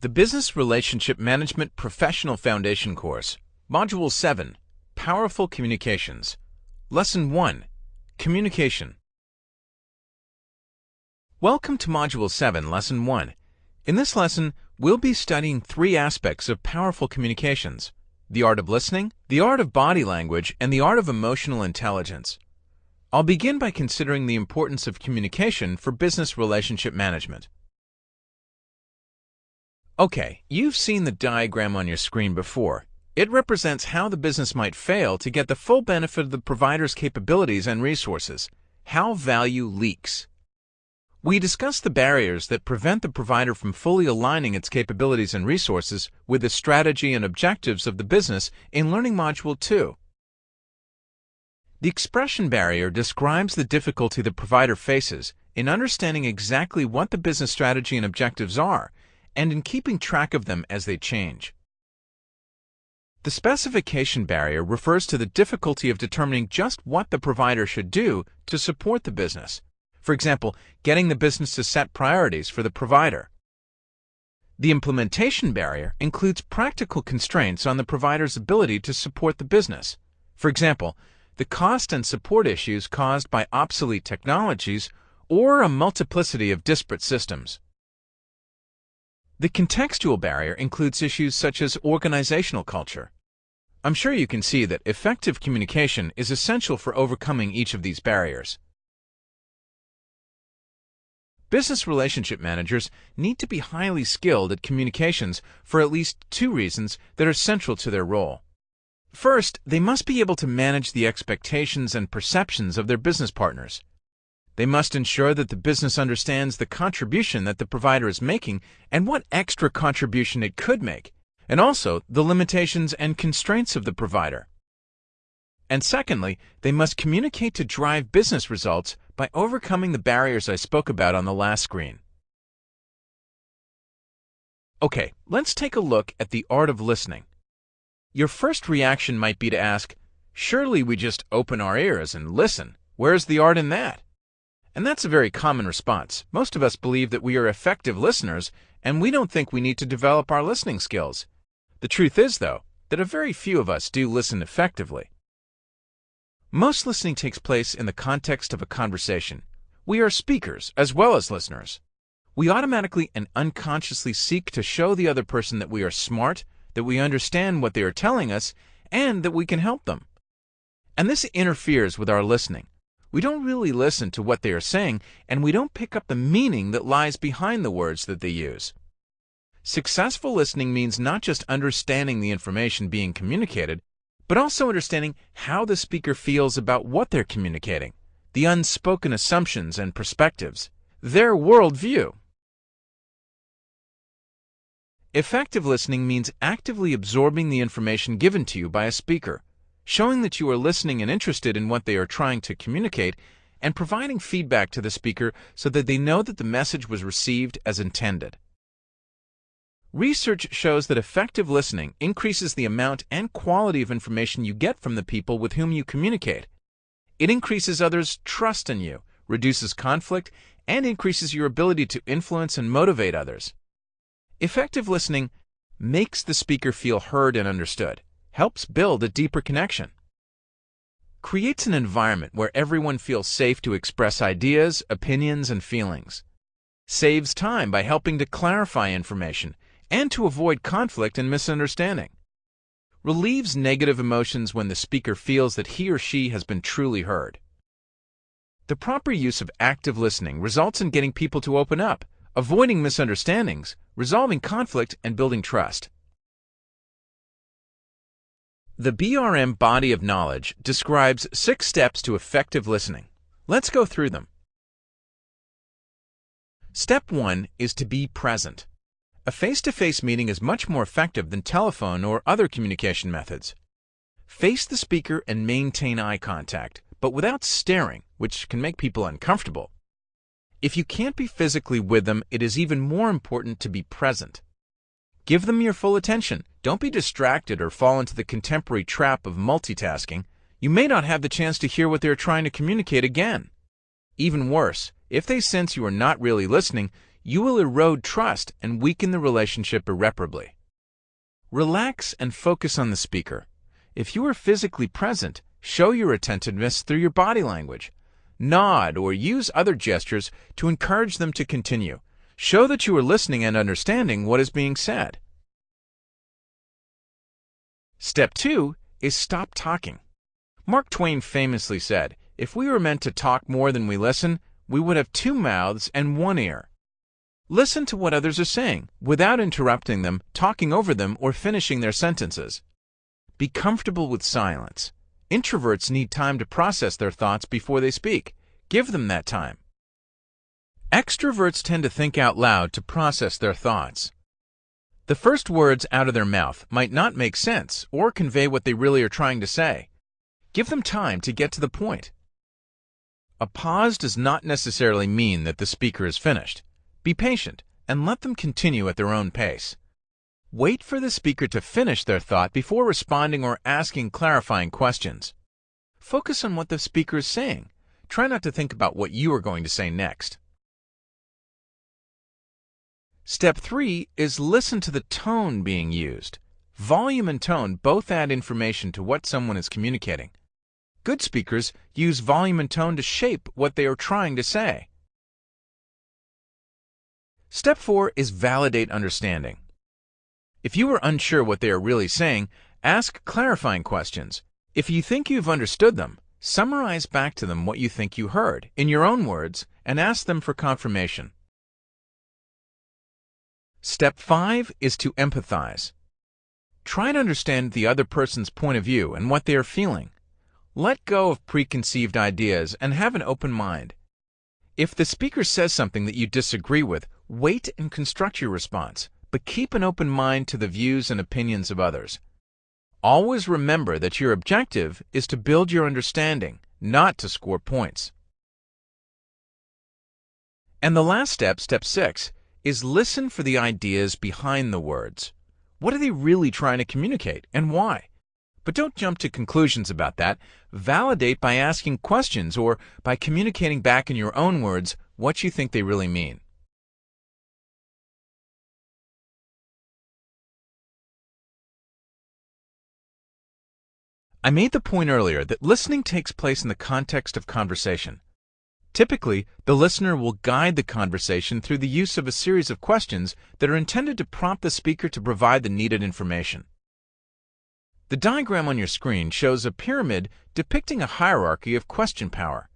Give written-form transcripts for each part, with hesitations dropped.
The Business Relationship Management Professional Foundation Course, Module 7, Powerful Communications. Lesson 1, Communication. Welcome to Module 7, Lesson 1. In this lesson, we'll be studying three aspects of powerful communications: the art of listening, the art of body language, and the art of emotional intelligence. I'll begin by considering the importance of communication for business relationship management. Okay, you've seen the diagram on your screen before. It represents how the business might fail to get the full benefit of the provider's capabilities and resources, how value leaks. We discussed the barriers that prevent the provider from fully aligning its capabilities and resources with the strategy and objectives of the business in Learning Module 2. The expression barrier describes the difficulty the provider faces in understanding exactly what the business strategy and objectives are, and in keeping track of them as they change. The specification barrier refers to the difficulty of determining just what the provider should do to support the business. For example, getting the business to set priorities for the provider. The implementation barrier includes practical constraints on the provider's ability to support the business. For example, the cost and support issues caused by obsolete technologies or a multiplicity of disparate systems. The contextual barrier includes issues such as organizational culture. I'm sure you can see that effective communication is essential for overcoming each of these barriers. Business relationship managers need to be highly skilled at communications for at least two reasons that are central to their role. First, they must be able to manage the expectations and perceptions of their business partners. They must ensure that the business understands the contribution that the provider is making and what extra contribution it could make, and also the limitations and constraints of the provider. And secondly, they must communicate to drive business results by overcoming the barriers I spoke about on the last screen. Okay, let's take a look at the art of listening. Your first reaction might be to ask, surely we just open our ears and listen. Where's the art in that? And that's a very common response. Most of us believe that we are effective listeners, and we don't think we need to develop our listening skills. The truth is, though, that a very few of us do listen effectively. Most listening takes place in the context of a conversation. We are speakers as well as listeners. We automatically and unconsciously seek to show the other person that we are smart, that we understand what they are telling us, and that we can help them. And this interferes with our listening. We don't really listen to what they are saying, and we don't pick up the meaning that lies behind the words that they use. Successful listening means not just understanding the information being communicated, but also understanding how the speaker feels about what they're communicating, the unspoken assumptions and perspectives, their worldview. Effective listening means actively absorbing the information given to you by a speaker, showing that you are listening and interested in what they are trying to communicate, and providing feedback to the speaker so that they know that the message was received as intended. Research shows that effective listening increases the amount and quality of information you get from the people with whom you communicate. It increases others' trust in you, reduces conflict, and increases your ability to influence and motivate others. Effective listening makes the speaker feel heard and understood, helps build a deeper connection, creates an environment where everyone feels safe to express ideas, opinions, and feelings, saves time by helping to clarify information and to avoid conflict and misunderstanding, relieves negative emotions when the speaker feels that he or she has been truly heard. The proper use of active listening results in getting people to open up, avoiding misunderstandings, resolving conflict, and building trust. The BRM body of knowledge describes 6 steps to effective listening. Let's go through them. Step 1 is to be present. A face-to-face meeting is much more effective than telephone or other communication methods. Face the speaker and maintain eye contact, but without staring, which can make people uncomfortable. If you can't be physically with them, it is even more important to be present. Give them your full attention. Don't be distracted or fall into the contemporary trap of multitasking. You may not have the chance to hear what they're trying to communicate again. Even worse, if they sense you are not really listening, you will erode trust and weaken the relationship irreparably. Relax and focus on the speaker. If you are physically present, show your attentiveness through your body language. Nod or use other gestures to encourage them to continue. Show that you are listening and understanding what is being said. Step 2 is stop talking. Mark Twain famously said, "If we were meant to talk more than we listen, we would have 2 mouths and 1 ear." Listen to what others are saying without interrupting them, talking over them, or finishing their sentences. Be comfortable with silence. Introverts need time to process their thoughts before they speak. Give them that time. Extroverts tend to think out loud to process their thoughts. The first words out of their mouth might not make sense or convey what they really are trying to say. Give them time to get to the point. A pause does not necessarily mean that the speaker is finished. Be patient and let them continue at their own pace. Wait for the speaker to finish their thought before responding or asking clarifying questions. Focus on what the speaker is saying. Try not to think about what you are going to say next. Step 3 is listen to the tone being used. Volume and tone both add information to what someone is communicating. Good speakers use volume and tone to shape what they are trying to say. Step 4 is validate understanding. If you are unsure what they are really saying, ask clarifying questions. If you think you've understood them, summarize back to them what you think you heard in your own words and ask them for confirmation. Step 5 is to empathize. Try to understand the other person's point of view and what they are feeling. Let go of preconceived ideas and have an open mind. If the speaker says something that you disagree with, wait and construct your response, but keep an open mind to the views and opinions of others. Always remember that your objective is to build your understanding, not to score points. And the last step, step 6, is listen for the ideas behind the words. What are they really trying to communicate and why? But don't jump to conclusions about that. Validate by asking questions or by communicating back in your own words what you think they really mean. I made the point earlier that listening takes place in the context of conversation. Typically, the listener will guide the conversation through the use of a series of questions that are intended to prompt the speaker to provide the needed information. The diagram on your screen shows a pyramid depicting a hierarchy of question power.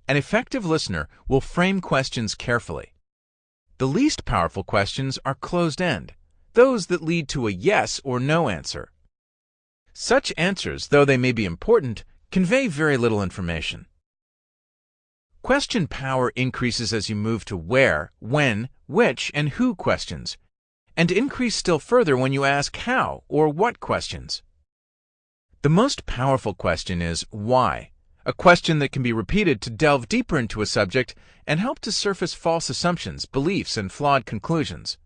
An effective listener will frame questions carefully. The least powerful questions are closed-end, those that lead to a yes or no answer. Such answers, though they may be important, convey very little information. Question power increases as you move to where, when, which, and who questions, and increase still further when you ask how or what questions. The most powerful question is why, a question that can be repeated to delve deeper into a subject and help to surface false assumptions, beliefs, and flawed conclusions.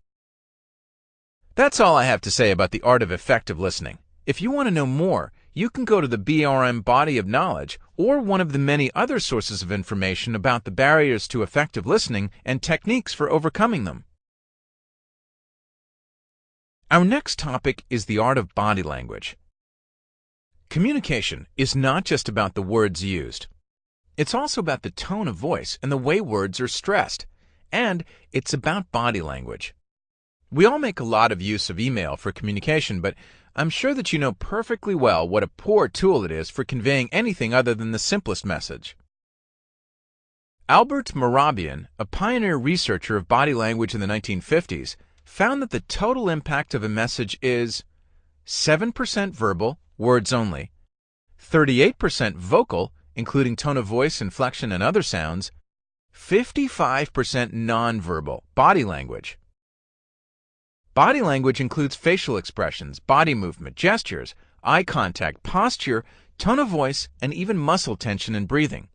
That's all I have to say about the art of effective listening. If you want to know more, you can go to the BRM body of knowledge or one of the many other sources of information about the barriers to effective listening and techniques for overcoming them. Our next topic is the art of body language. Communication is not just about the words used. It's also about the tone of voice and the way words are stressed, and it's about body language. We all make a lot of use of email for communication, but I'm sure that you know perfectly well what a poor tool it is for conveying anything other than the simplest message. Albert Mehrabian, a pioneer researcher of body language in the 1950s, found that the total impact of a message is 7% verbal, words only, 38% vocal, including tone of voice, inflection, and other sounds, 55% nonverbal, body language. Body language includes facial expressions, body movement, gestures, eye contact, posture, tone of voice, and even muscle tension and breathing.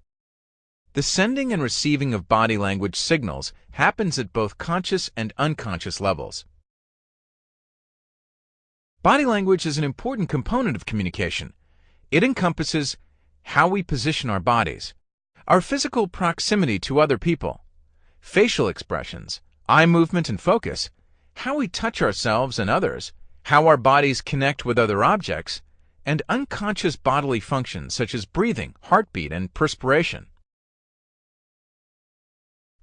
The sending and receiving of body language signals happens at both conscious and unconscious levels. Body language is an important component of communication. It encompasses how we position our bodies, our physical proximity to other people, facial expressions, eye movement and focus, how we touch ourselves and others, how our bodies connect with other objects, and unconscious bodily functions such as breathing, heartbeat, and perspiration.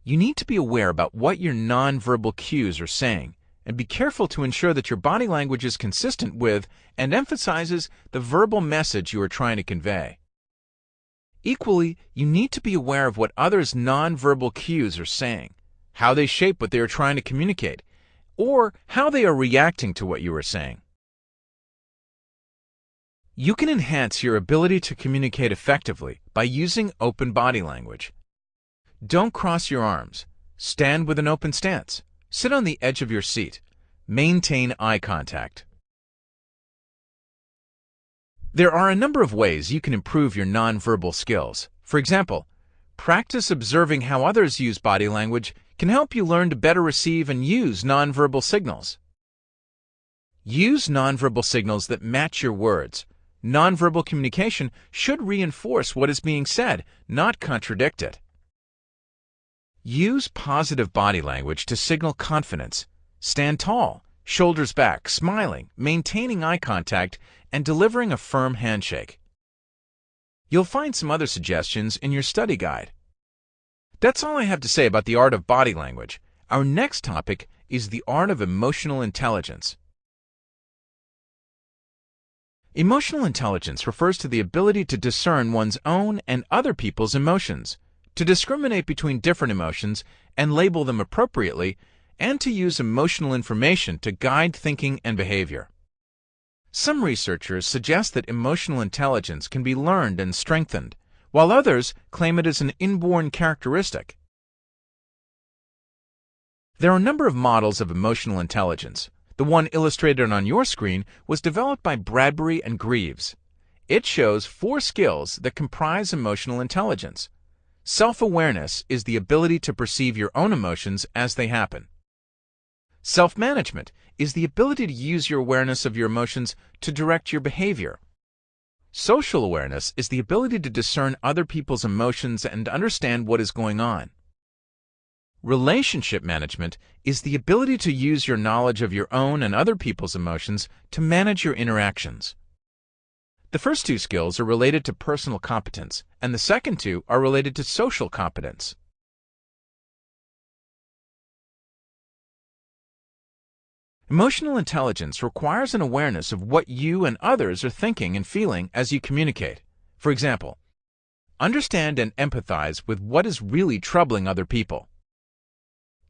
You need to be aware about what your nonverbal cues are saying, and be careful to ensure that your body language is consistent with and emphasizes the verbal message you are trying to convey. Equally, you need to be aware of what others' nonverbal cues are saying, how they shape what they are trying to communicate, or how they are reacting to what you are saying. You can enhance your ability to communicate effectively by using open body language. Don't cross your arms. Stand with an open stance. Sit on the edge of your seat. Maintain eye contact. There are a number of ways you can improve your nonverbal skills. For example, practice observing how others use body language can help you learn to better receive and use nonverbal signals. Use nonverbal signals that match your words. Nonverbal communication should reinforce what is being said, not contradict it. Use positive body language to signal confidence. Stand tall, shoulders back, smiling, maintaining eye contact, and delivering a firm handshake. You'll find some other suggestions in your study guide. That's all I have to say about the art of body language. Our next topic is the art of emotional intelligence. Emotional intelligence refers to the ability to discern one's own and other people's emotions, to discriminate between different emotions and label them appropriately, and to use emotional information to guide thinking and behavior. Some researchers suggest that emotional intelligence can be learned and strengthened, while others claim it is an inborn characteristic. There are a number of models of emotional intelligence. The one illustrated on your screen was developed by Bradbury and Greaves. It shows 4 skills that comprise emotional intelligence. Self-awareness is the ability to perceive your own emotions as they happen. Self-management is the ability to use your awareness of your emotions to direct your behavior. Social awareness is the ability to discern other people's emotions and understand what is going on. Relationship management is the ability to use your knowledge of your own and other people's emotions to manage your interactions. The first 2 skills are related to personal competence, and the second 2 are related to social competence. Emotional intelligence requires an awareness of what you and others are thinking and feeling as you communicate. For example, understand and empathize with what is really troubling other people.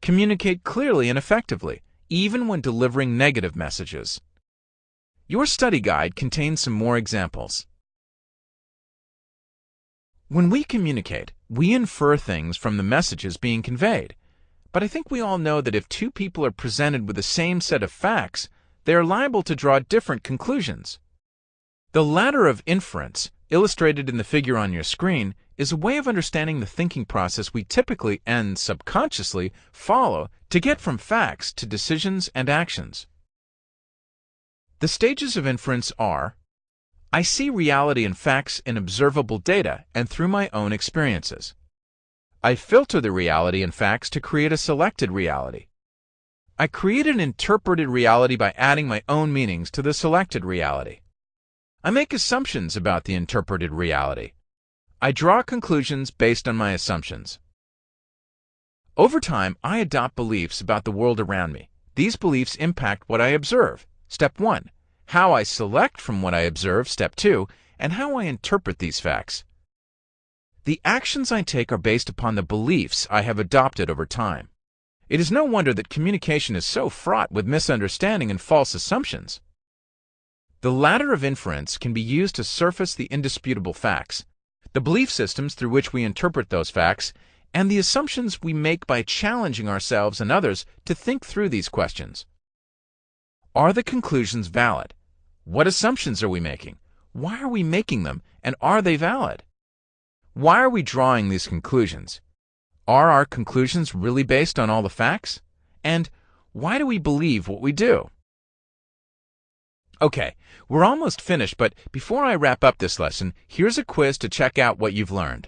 Communicate clearly and effectively, even when delivering negative messages. Your study guide contains some more examples. When we communicate, we infer things from the messages being conveyed. But I think we all know that if 2 people are presented with the same set of facts, they are liable to draw different conclusions. The ladder of inference, illustrated in the figure on your screen, is a way of understanding the thinking process we typically and subconsciously follow to get from facts to decisions and actions. The stages of inference are: I see reality and facts in observable data and through my own experiences. I filter the reality and facts to create a selected reality. I create an interpreted reality by adding my own meanings to the selected reality. I make assumptions about the interpreted reality. I draw conclusions based on my assumptions. Over time, I adopt beliefs about the world around me. These beliefs impact what I observe. Step 1. How I select from what I observe. Step 2. And how I interpret these facts. The actions I take are based upon the beliefs I have adopted over time. It is no wonder that communication is so fraught with misunderstanding and false assumptions. The ladder of inference can be used to surface the indisputable facts, the belief systems through which we interpret those facts, and the assumptions we make by challenging ourselves and others to think through these questions. Are the conclusions valid? What assumptions are we making? Why are we making them, and are they valid? Why are we drawing these conclusions? Are our conclusions really based on all the facts? And why do we believe what we do? Okay, we're almost finished, but before I wrap up this lesson, here's a quiz to check out what you've learned.